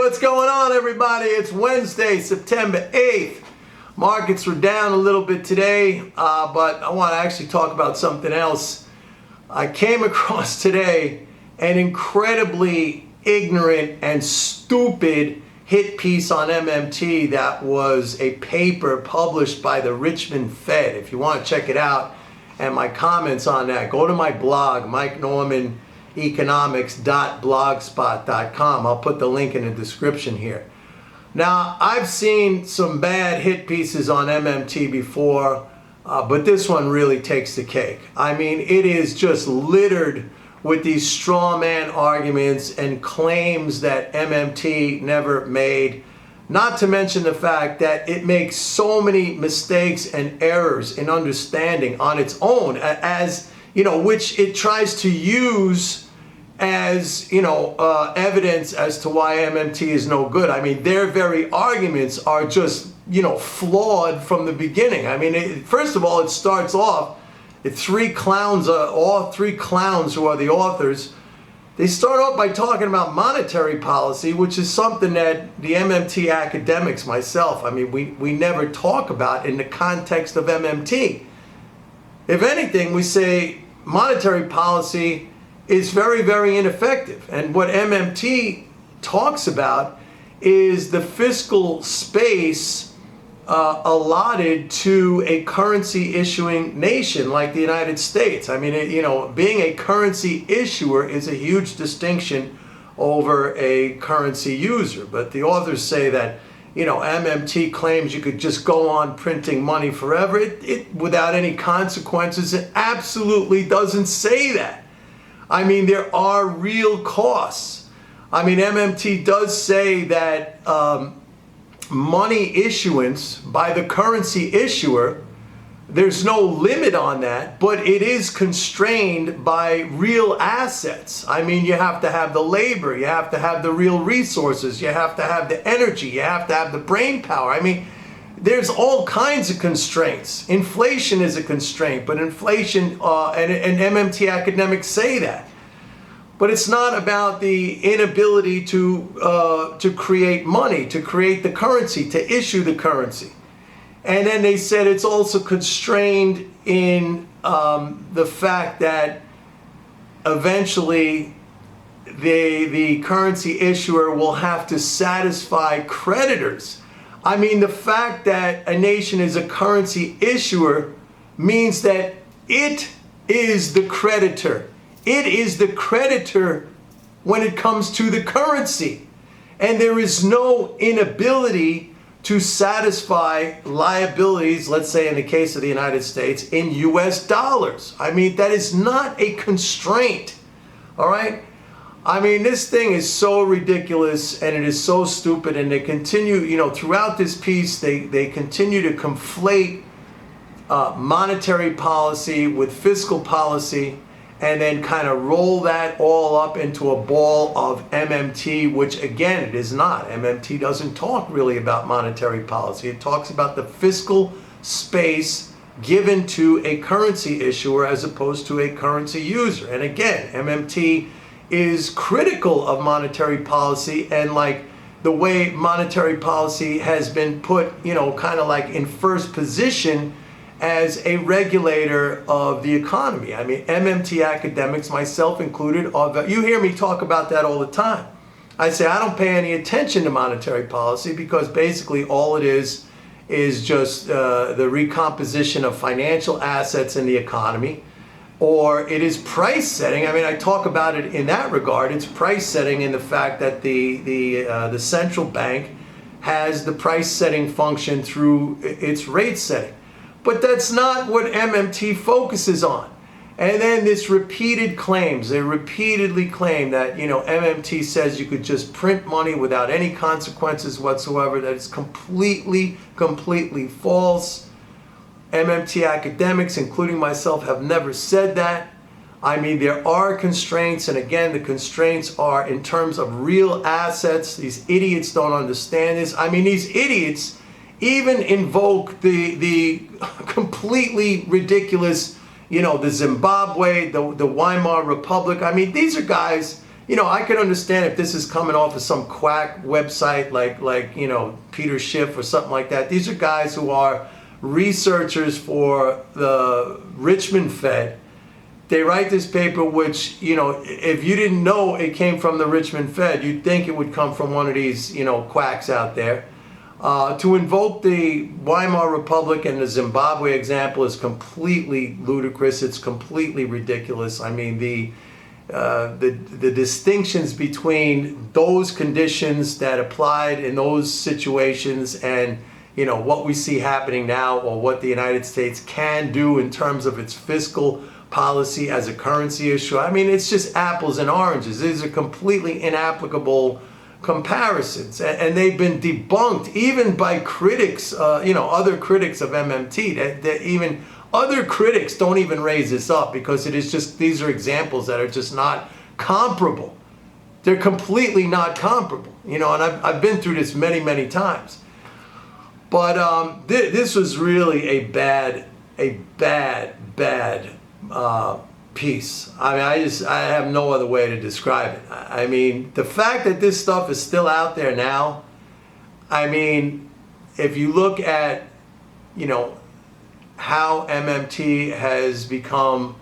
What's going on, everybody? It's Wednesday, September 8th. Markets were down a little bit today, but I want to actually talk about something else. I came across today an incredibly ignorant and stupid hit piece on MMT that was a paper published by the Richmond Fed. If you want to check it out and my comments on that, go to my blog, MikeNormanEconomics.blogspot.com. I'll put the link in the description here. Now, I've seen some bad hit pieces on MMT before, but this one really takes the cake. I mean, it is just littered with these straw man arguments and claims that MMT never made, not to mention the fact that it makes so many mistakes and errors in understanding on its own, as you know, which it tries to use as, evidence as to why MMT is no good. I mean, their very arguments are just, flawed from the beginning. I mean, first of all, it starts off, all three clowns who are the authors, they start off by talking about monetary policy, which is something that the MMT academics, myself, we never talk about in the context of MMT. If anything, we say monetary policy is very, very ineffective. And what MMT talks about is the fiscal space allotted to a currency issuing nation like the United States. I mean, being a currency issuer is a huge distinction over a currency user. But the authors say that, MMT claims you could just go on printing money forever without any consequences. It absolutely doesn't say that. I mean, there are real costs. I mean, MMT does say that money issuance by the currency issuer, there's no limit on that, but it is constrained by real assets. I mean, you have to have the labor, you have to have the real resources, you have to have the energy, you have to have the brain power. I mean, there's all kinds of constraints. Inflation is a constraint, but inflation, and MMT academics say that. But it's not about the inability to create money, to create the currency, to issue the currency. And then they said it's also constrained in the fact that eventually the currency issuer will have to satisfy creditors. I mean, the fact that a nation is a currency issuer means that it is the creditor. It is the creditor when it comes to the currency. And there is no inability to satisfy liabilities, let's say in the case of the United States, in US dollars. I mean, that is not a constraint, all right? I mean, this thing is so ridiculous and it is so stupid, and they continue, throughout this piece, they continue to conflate monetary policy with fiscal policy, and then kind of roll that all up into a ball of MMT, which again, it is not. MMT doesn't talk really about monetary policy. It talks about the fiscal space given to a currency issuer as opposed to a currency user. And again, MMT is critical of monetary policy, and like the way monetary policy has been put, kind of like in first position as a regulator of the economy. I mean, MMT academics, myself included, you hear me talk about that all the time. I say I don't pay any attention to monetary policy because basically all it is just the recomposition of financial assets in the economy, or it is price setting. I mean, I talk about it in that regard. It's price setting in the fact that the central bank has the price setting function through its rate setting. But that's not what MMT focuses on. And then this repeated claims, they repeatedly claim that, MMT says you could just print money without any consequences whatsoever. That is completely, completely false. MMT academics, including myself, have never said that. I mean, there are constraints, and again, the constraints are in terms of real assets. These idiots don't understand this. I mean, these idiots even invoke the completely ridiculous, the Zimbabwe, the Weimar Republic. I mean, these are guys, I could understand if this is coming off of some quack website like Peter Schiff or something like that. These are guys who are researchers for the Richmond Fed. They write this paper, which, if you didn't know it came from the Richmond Fed, you'd think it would come from one of these, quacks out there. To invoke the Weimar Republic and the Zimbabwe example is completely ludicrous. It's completely ridiculous. I mean, the distinctions between those conditions that applied in those situations and what we see happening now, or what the United States can do in terms of its fiscal policy as a currency issue. I mean, it's just apples and oranges. These are completely inapplicable comparisons, and they've been debunked even by critics, other critics of MMT. That even other critics don't even raise this up, because it is just, these are examples that are just not comparable. They're completely not comparable, and I've been through this many, many times. But this was really a bad piece. I mean, I have no other way to describe it. I mean, the fact that this stuff is still out there now, I mean, if you look at, how MMT has become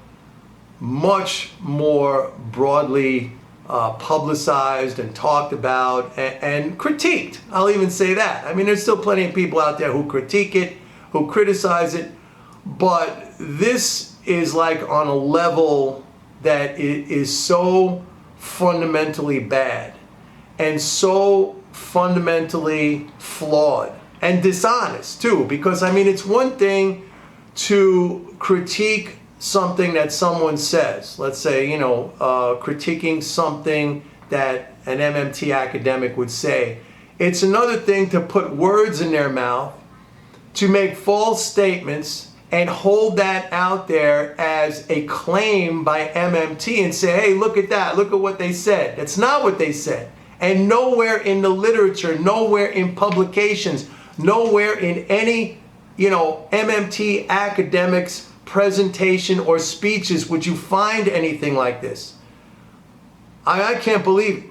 much more broadly publicized and talked about and critiqued. I'll even say that. I mean, there's still plenty of people out there who critique it, who criticize it, but this is like on a level that it is so fundamentally bad and so fundamentally flawed and dishonest too, because I mean, it's one thing to critique something that someone says, let's say, critiquing something that an MMT academic would say. It's another thing to put words in their mouth, to make false statements and hold that out there as a claim by MMT and say, hey, look at that, look at what they said. That's not what they said. And nowhere in the literature, nowhere in publications, nowhere in any, MMT academics presentation or speeches would you find anything like this. I can't believe it.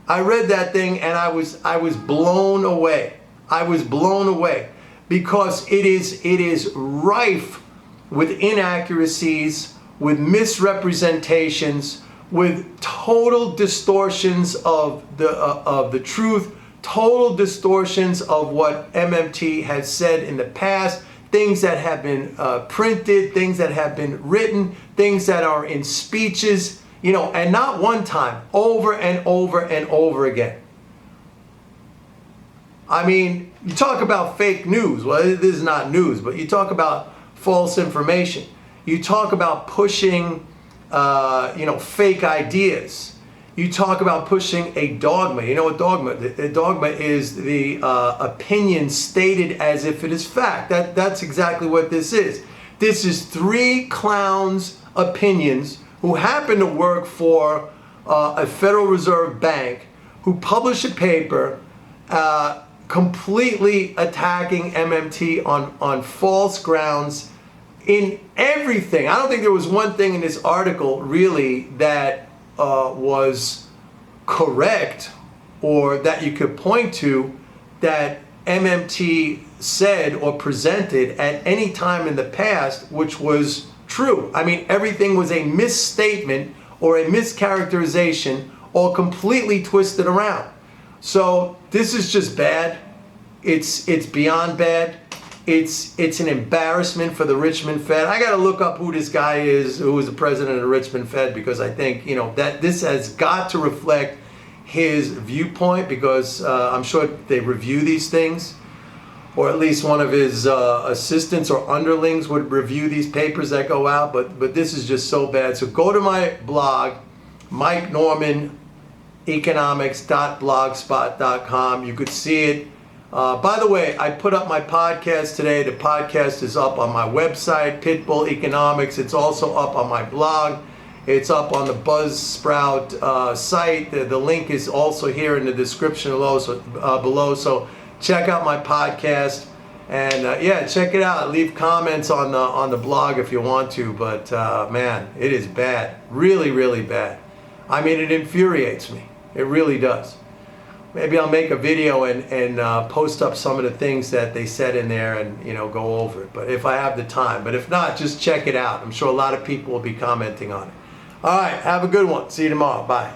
I read that thing and I was blown away. I was blown away, because it is rife with inaccuracies, with misrepresentations, with total distortions of the truth, total distortions of what MMT has said in the past, things that have been printed, things that have been written, things that are in speeches, and not one time, over and over and over again. I mean, you talk about fake news. Well, this is not news, but you talk about false information. You talk about pushing, fake ideas. You talk about pushing a dogma. You know what dogma? A dogma is the opinion stated as if it is fact. That's exactly what this is. This is three clowns' opinions who happen to work for a Federal Reserve bank, who publish a paper completely attacking MMT on false grounds in everything. I don't think there was one thing in this article really that was correct, or that you could point to that MMT said or presented at any time in the past which was true. I mean, everything was a misstatement or a mischaracterization, or completely twisted around. So this is just bad. It's beyond bad. It's an embarrassment for the Richmond Fed. I got to look up who this guy is, who is the president of the Richmond Fed, because I think that this has got to reflect his viewpoint, because I'm sure they review these things, or at least one of his assistants or underlings would review these papers that go out. But this is just so bad. So go to my blog, mikenormaneconomics.blogspot.com. You could see it. By the way, I put up my podcast today. The podcast is up on my website, Pitbull Economics. It's also up on my blog. It's up on the Buzzsprout site. The link is also here in the description below. So check out my podcast, and yeah, check it out. Leave comments on the blog if you want to. But man, it is bad, really, really bad. I mean, it infuriates me. It really does. Maybe I'll make a video and post up some of the things that they said in there and, you know, go over it. But if I have the time. But if not, just check it out. I'm sure a lot of people will be commenting on it. All right, have a good one. See you tomorrow. Bye.